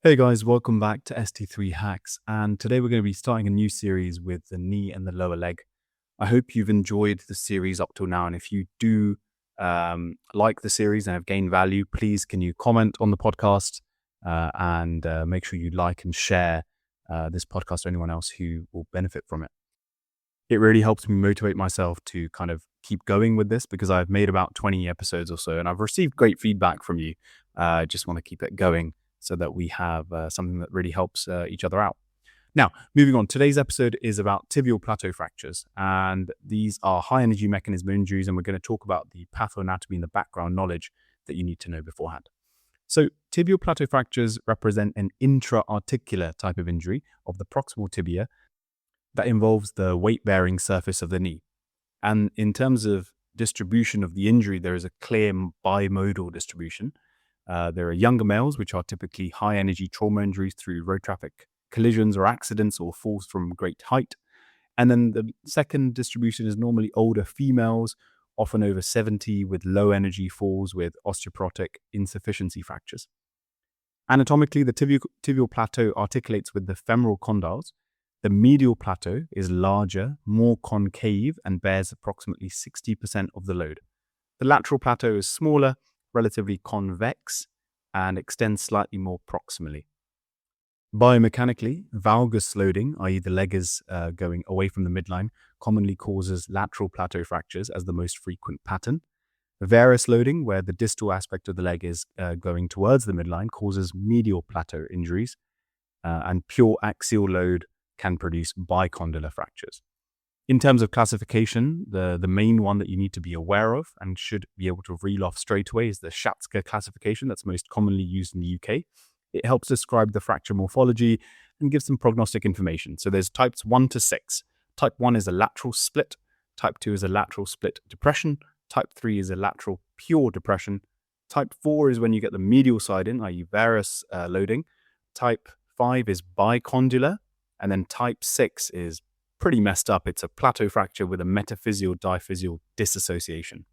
Hey guys, welcome back to St3 Hacks, and today we're going to be starting a new series with the knee and the lower leg. I hope you've enjoyed the series up till now, and if you do like the series and have gained value, please can you comment on the podcast and make sure you like and share this podcast to anyone else who will benefit from it. It really helps me motivate myself to kind of keep going with this because I've made about 20 episodes or so, and I've received great feedback from you. Just want to keep it going so that we have something that really helps each other out. Now, moving on, today's episode is about tibial plateau fractures, and these are high energy mechanism injuries, and we're going to talk about the pathoanatomy and the background knowledge that you need to know beforehand. So tibial plateau fractures represent an intra-articular type of injury of the proximal tibia that involves the weight-bearing surface of the knee. And in terms of distribution of the injury, there is a clear bimodal distribution. There are younger males, which are typically high-energy trauma injuries through road traffic collisions or accidents or falls from great height. And then the second distribution is normally older females, often over 70, with low-energy falls with osteoporotic insufficiency fractures. Anatomically, the tibial plateau articulates with the femoral condyles. The medial plateau is larger, more concave, and bears approximately 60% of the load. The lateral plateau is smaller, relatively convex, and extends slightly more proximally. Biomechanically, valgus loading, i.e. the leg is going away from the midline, commonly causes lateral plateau fractures as the most frequent pattern. Varus loading, where the distal aspect of the leg is going towards the midline, causes medial plateau injuries, and pure axial load can produce bicondylar fractures. In terms of classification, the main one that you need to be aware of and should be able to reel off straight away is the Schatzker classification that's most commonly used in the UK. It helps describe the fracture morphology and gives some prognostic information. So there's types 1 to 6. Type 1 is a lateral split. Type 2 is a lateral split depression. Type 3 is a lateral pure depression. Type 4 is when you get the medial side in, i.e. varus loading. Type 5 is bicondylar. And then type 6 is pretty messed up. It's a plateau fracture with a metaphyseal-diphyseal dissociation.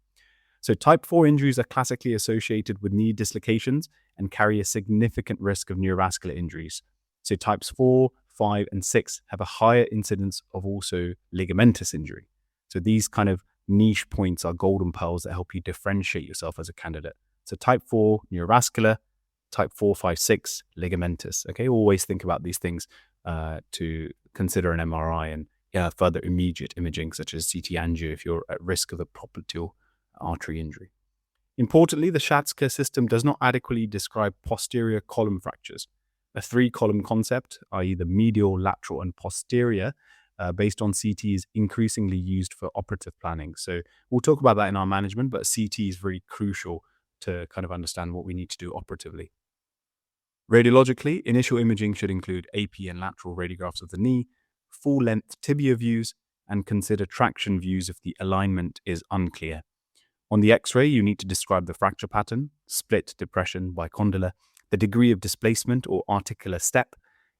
So type 4 injuries are classically associated with knee dislocations and carry a significant risk of neurovascular injuries. So types 4, 5, and 6 have a higher incidence of also ligamentous injury. So these kind of niche points are golden pearls that help you differentiate yourself as a candidate. So type 4, neurovascular, type 4, 5, 6, ligamentous. Okay, always think about these things to consider an MRI and further immediate imaging such as CT angio if you're at risk of a popliteal artery injury. Importantly, the Schatzker system does not adequately describe posterior column fractures. A 3-column concept, i.e. the medial, lateral, and posterior, based on CT is increasingly used for operative planning. So we'll talk about that in our management, but CT is very crucial to kind of understand what we need to do operatively. Radiologically, initial imaging should include AP and lateral radiographs of the knee, full-length tibia views, and consider traction views if the alignment is unclear. On the X-ray, you need to describe the fracture pattern, split, depression, bicondylar, the degree of displacement or articular step,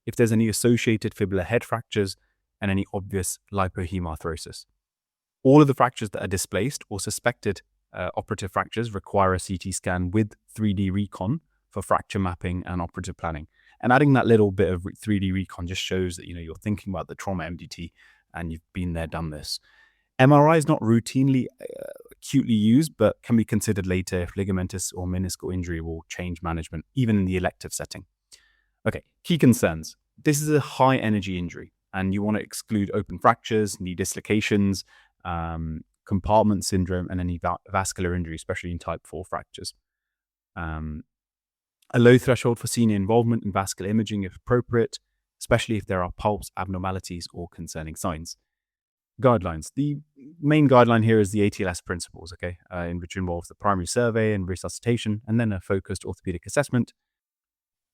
if there's any associated fibular head fractures, and any obvious lipohemarthrosis. All of the fractures that are displaced or suspected operative fractures require a CT scan with 3D recon for fracture mapping and operative planning. And adding that little bit of 3D recon just shows that you're thinking about the trauma MDT and you've been there, done this. MRI is not routinely acutely used, but can be considered later if ligamentous or meniscal injury will change management, even in the elective setting. Okay, key concerns. This is a high energy injury, and you want to exclude open fractures, knee dislocations, compartment syndrome, and any vascular injury, especially in type 4 fractures. A low threshold for senior involvement in vascular imaging if appropriate, especially if there are pulse abnormalities or concerning signs. Guidelines. The main guideline here is the ATLS principles, in which involves the primary survey and resuscitation, and then a focused orthopedic assessment,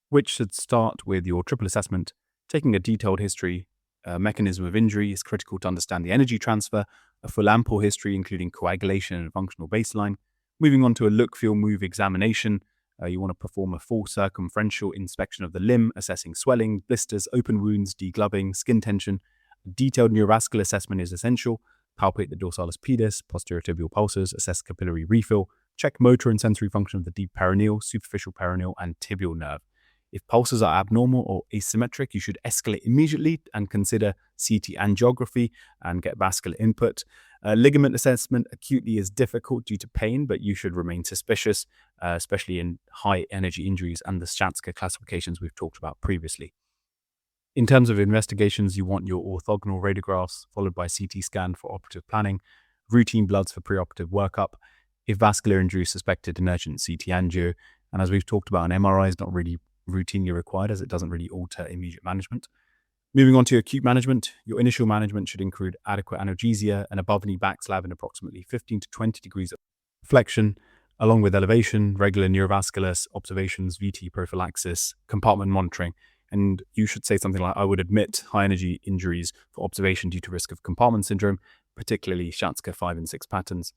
which should start with your triple assessment. Taking a detailed history, mechanism of injury is critical to understand the energy transfer, a full ample history including coagulation and functional baseline. Moving on to a look, feel, move examination. You want to perform a full circumferential inspection of the limb, assessing swelling, blisters, open wounds, degloving, skin tension. A detailed neurovascular assessment is essential. Palpate the dorsalis pedis, posterior tibial pulses, assess capillary refill, check motor and sensory function of the deep peroneal, superficial peroneal, and tibial nerve. If pulses are abnormal or asymmetric, you should escalate immediately and consider CT angiography and get vascular input. Ligament assessment acutely is difficult due to pain, but you should remain suspicious, especially in high energy injuries and the Shatska classifications we've talked about previously. In terms of investigations, you want your orthogonal radiographs followed by CT scan for operative planning, routine bloods for preoperative workup. If vascular injury is suspected, an urgent CT angio. And as we've talked about, an MRI is not really routinely required as it doesn't really alter immediate management. Moving on to acute management, your initial management should include adequate analgesia, an above-knee back slab in approximately 15 to 20 degrees of flexion, along with elevation, regular neurovascular observations, VT prophylaxis, compartment monitoring. And you should say something like, I would admit high-energy injuries for observation due to risk of compartment syndrome, particularly Shatska 5 and 6 patterns.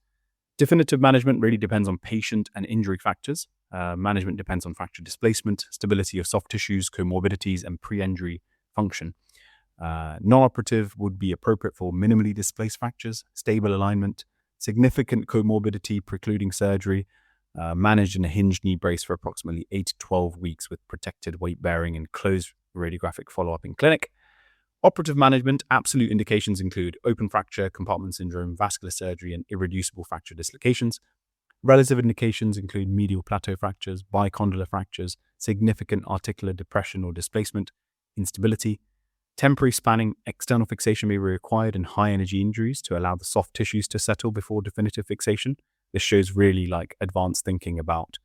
Definitive management really depends on patient and injury factors. Management depends on fracture displacement, stability of soft tissues, comorbidities, and pre-injury function. Non-operative would be appropriate for minimally displaced fractures, stable alignment, significant comorbidity precluding surgery, managed in a hinged knee brace for approximately 8 to 12 weeks with protected weight bearing and closed radiographic follow-up in clinic. Operative management, absolute indications include open fracture, compartment syndrome, vascular surgery, and irreducible fracture dislocations. Relative indications include medial plateau fractures, bicondylar fractures, significant articular depression or displacement, instability. Temporary spanning external fixation may be required in high energy injuries to allow the soft tissues to settle before definitive fixation. This shows really like advanced thinking about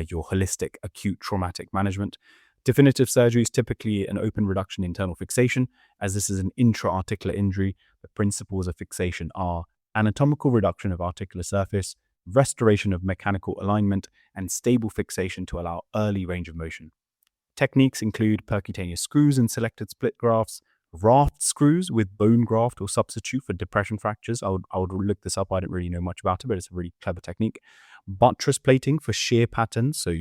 your holistic acute traumatic management. Definitive surgery is typically an open reduction internal fixation. As this is an intra-articular injury, the principles of fixation are anatomical reduction of articular surface, restoration of mechanical alignment, and stable fixation to allow early range of motion. Techniques include percutaneous screws and selected split grafts, raft screws with bone graft or substitute for depression fractures. I would look this up. I don't really know much about it, but it's a really clever technique. Buttress plating for shear patterns, so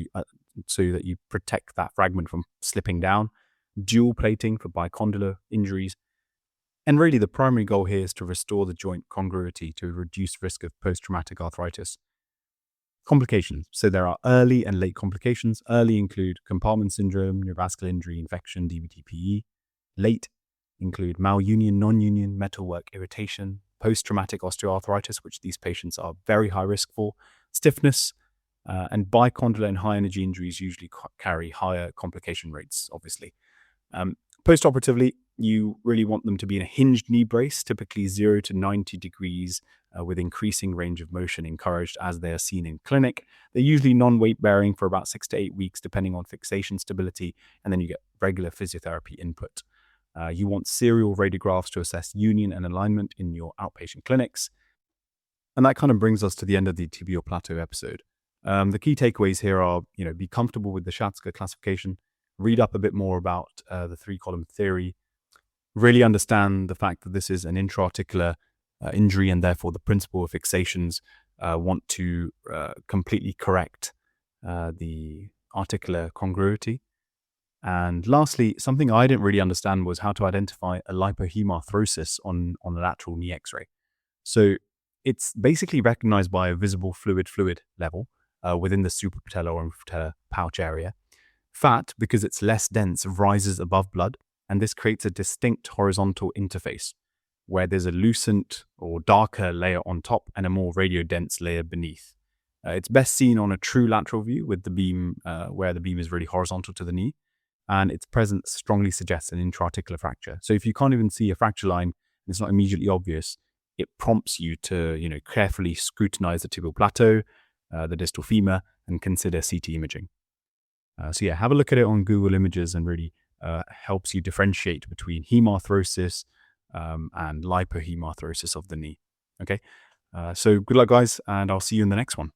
that you protect that fragment from slipping down. Dual plating for bicondylar injuries. And really the primary goal here is to restore the joint congruity to reduce risk of post-traumatic arthritis. Complications. So there are early and late complications. Early include compartment syndrome, neurovascular injury, infection, DVT-PE. Late include malunion, non-union, metalwork irritation, post-traumatic osteoarthritis, which these patients are very high risk for, stiffness, and bicondylar and high energy injuries usually carry higher complication rates, obviously. Post-operatively, you really want them to be in a hinged knee brace, typically 0 to 90 degrees, with increasing range of motion encouraged as they are seen in clinic. They're usually non-weight bearing for about 6 to 8 weeks, depending on fixation stability, and then you get regular physiotherapy input. You want serial radiographs to assess union and alignment in your outpatient clinics. And that kind of brings us to the end of the tibial plateau episode. The key takeaways here are, be comfortable with the Shatska classification, read up a bit more about the 3-column theory, really understand the fact that this is an intra-articular injury and therefore the principle of fixations want to completely correct the articular congruity. And lastly, something I didn't really understand was how to identify a lipohemarthrosis on a lateral knee x-ray. So it's basically recognized by a visible fluid level within the suprapatellar or infrapatellar pouch area. Fat, because it's less dense, rises above blood, and this creates a distinct horizontal interface where there's a lucent or darker layer on top and a more radiodense layer beneath. It's best seen on a true lateral view with the beam where the beam is really horizontal to the knee, and its presence strongly suggests an intra-articular fracture. So if you can't even see a fracture line and it's not immediately obvious, it prompts you to carefully scrutinize the tibial plateau, the distal femur, and consider CT imaging. So have a look at it on Google Images and really helps you differentiate between hemarthrosis and lipohemarthrosis of the knee. Okay, so good luck guys, and I'll see you in the next one.